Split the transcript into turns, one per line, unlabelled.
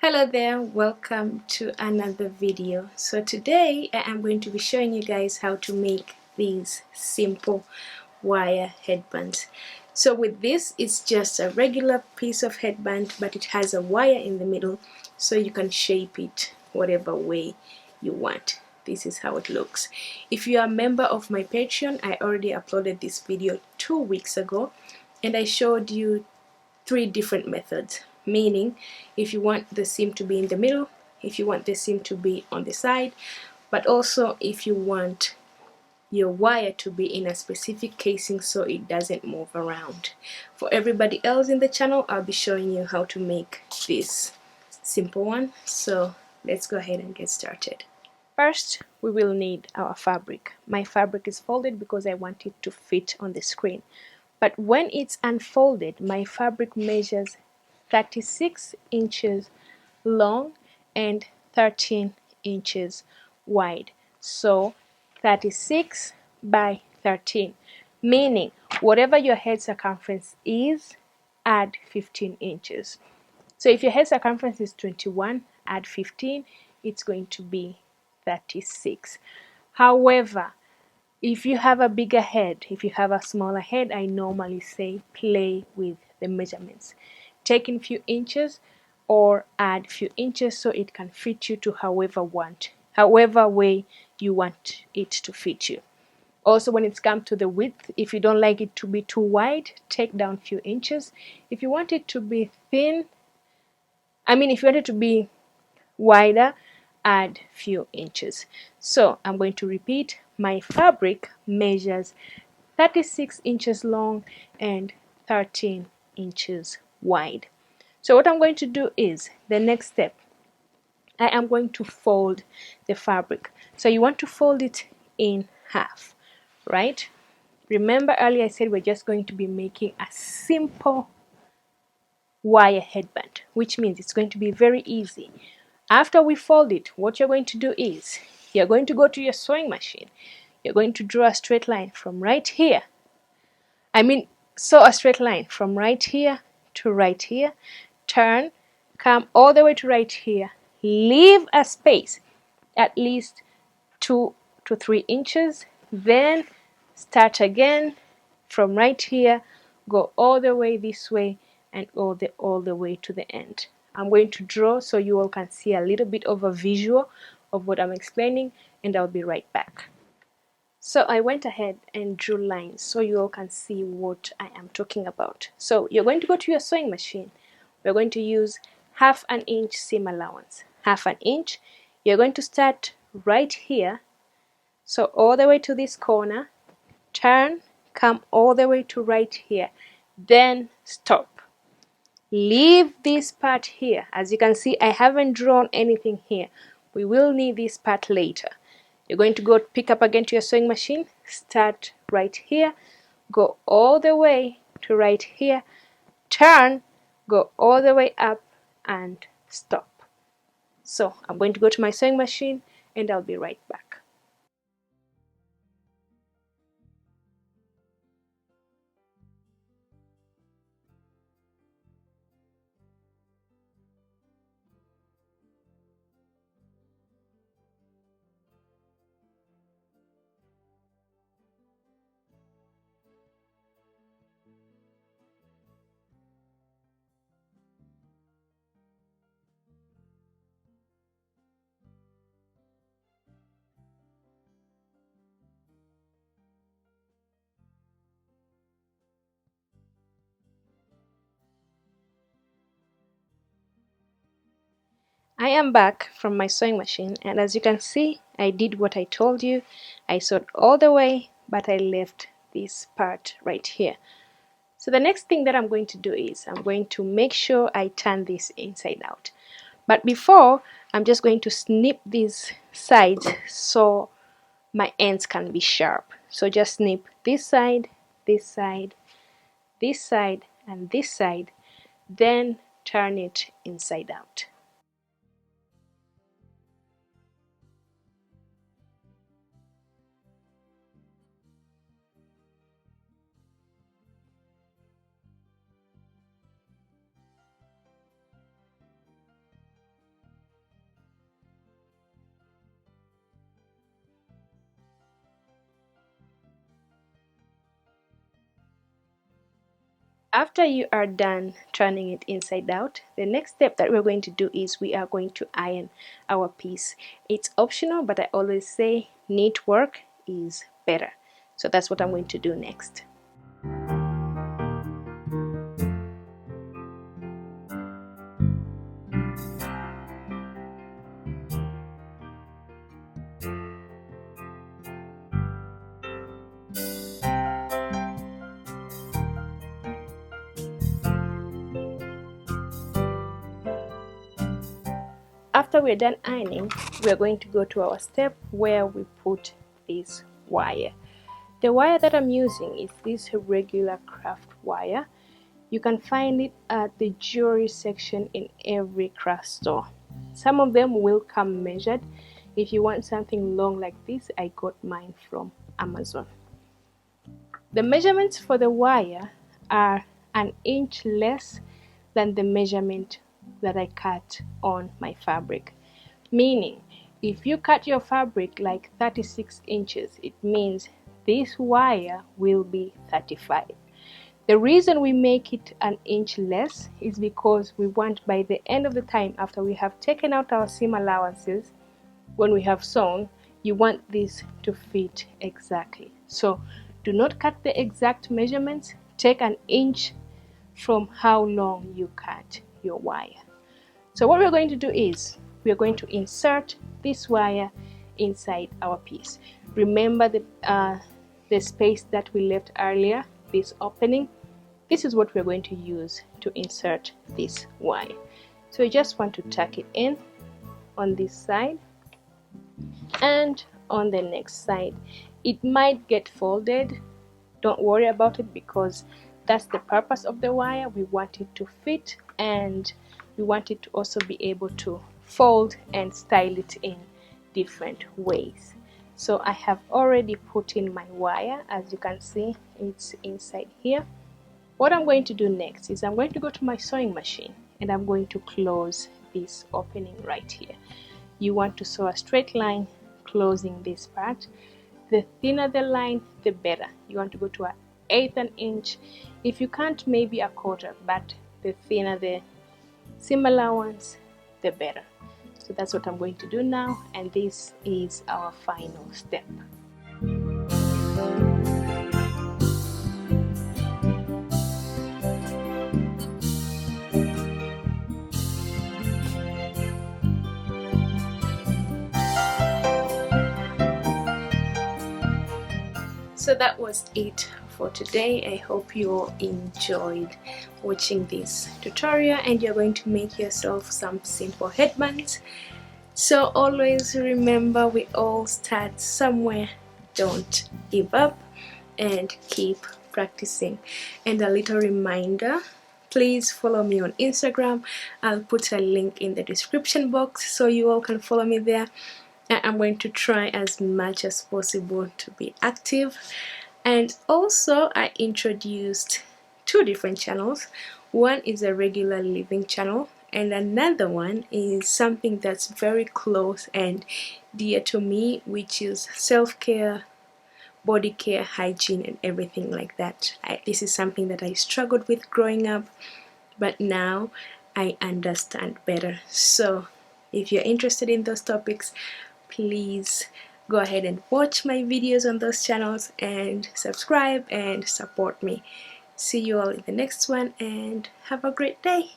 Hello there, welcome to another video. So today I am going to be showing you guys how to make these simple wire headbands. So with this, it's just a regular piece of headband, but it has a wire in the middle so you can shape it whatever way you want. This is how it looks. If you are a member of my Patreon, I already uploaded this video 2 weeks ago and I showed you 3 different methods, meaning if you want the seam to be in the middle, if you want the seam to be on the side, but also if you want your wire to be in a specific casing so it doesn't move around. For everybody else in the channel, I'll be showing you how to make this simple one. So let's go ahead and get started. First, we will need our fabric. My fabric is folded because I want it to fit on the screen. But when it's unfolded, my fabric measures 36 inches long and 13 inches wide. So 36 by 13, meaning whatever your head circumference is, add 15 inches. So if your head circumference is 21, add 15, it's going to be 36. However, if you have a bigger head, if you have a smaller head, I normally say play with the measurements. Take in few inches or add few inches so it can fit you to however way you want it to fit you. Also, when it's come to the width, if you don't like it to be too wide, take down few inches. If you want it to be if you want it to be wider, add few inches. So I'm going to repeat. My fabric measures 36 inches long and 13 inches wide. So what I'm going to do is, the next step, I am going to fold the fabric. So you want to fold it in half, right? Remember earlier I said we're just going to be making a simple wire headband, which means it's going to be very easy. After we fold it, what you're going to do is you're going to go to your sewing machine. You're going to draw a straight line from right here. Sew a straight line from right here to right here. Turn, come all the way to right here. Leave a space at least 2 to 3 inches. Then start again from right here. Go all the way this way and all the way to the end. I'm going to draw so you all can see a little bit of a visual of what I'm explaining, and I'll be right back. So I went ahead and drew lines so you all can see what I am talking about. So you're going to go to your sewing machine. We're going to use 1/2 inch seam allowance. 1/2 inch. You're going to start right here. So all the way to this corner. Turn, come all the way to right here. Then stop. Leave this part here. As you can see, I haven't drawn anything here. We will need this part later. You're going to go pick up again to your sewing machine, start right here, go all the way to right here, turn, go all the way up and stop. So I'm going to go to my sewing machine and I'll be right back. I am back from my sewing machine, and as you can see, I did what I told you. I sewed all the way, but I left this part right here. So the next thing that I'm going to do is I'm going to make sure I turn this inside out. But before, I'm just going to snip these sides so my ends can be sharp. So just snip this side, this side, this side, and this side, then turn it inside out. After you are done turning it inside out, the next step that we're going to do is we are going to iron our piece. It's optional, but I always say neat work is better. So that's what I'm going to do next. After we're done ironing, we're going to go to our step where we put this wire. The wire that I'm using is this regular craft wire. You can find it at the jewelry section in every craft store. Some of them will come measured. If you want something long like this, I got mine from Amazon. The measurements for the wire are an inch less than the measurement that I cut on my fabric. Meaning, if you cut your fabric like 36 inches, it means this wire will be 35. The reason we make it an inch less is because we want by the end of the time, after we have taken out our seam allowances, when we have sewn, you want this to fit exactly. So do not cut the exact measurements, take an inch from how long you cut your wire. So what we're going to do is we're going to insert this wire inside our piece. Remember the space that we left earlier, this opening. This is what we're going to use to insert this wire. So you just want to tuck it in on this side and on the next side. It might get folded. Don't worry about it because that's the purpose of the wire. We want it to fit and we want it to also be able to fold and style it in different ways. So I have already put in my wire. As you can see, it's inside here. What I'm going to do next is I'm going to go to my sewing machine and I'm going to close this opening right here. You want to sew a straight line closing this part. The thinner the line, the better. You want to go to 1/8 inch. If you can't, maybe 1/4, but the thinner the seam allowance, the better. So that's what I'm going to do now, and this is our final step. So that was it for today. I hope you all enjoyed watching this tutorial and you're going to make yourself some simple headbands. So always remember, we all start somewhere. Don't give up and keep practicing. And a little reminder, please follow me on Instagram. I'll put a link in the description box so you all can follow me there. I'm going to try as much as possible to be active. And also I introduced 2 different channels. One is a regular living channel and another one is something that's very close and dear to me, which is self-care, body care, hygiene and everything like that. This is something that I struggled with growing up, but now I understand better. So if you're interested in those topics, please go ahead and watch my videos on those channels and subscribe and support me. See you all in the next one and have a great day.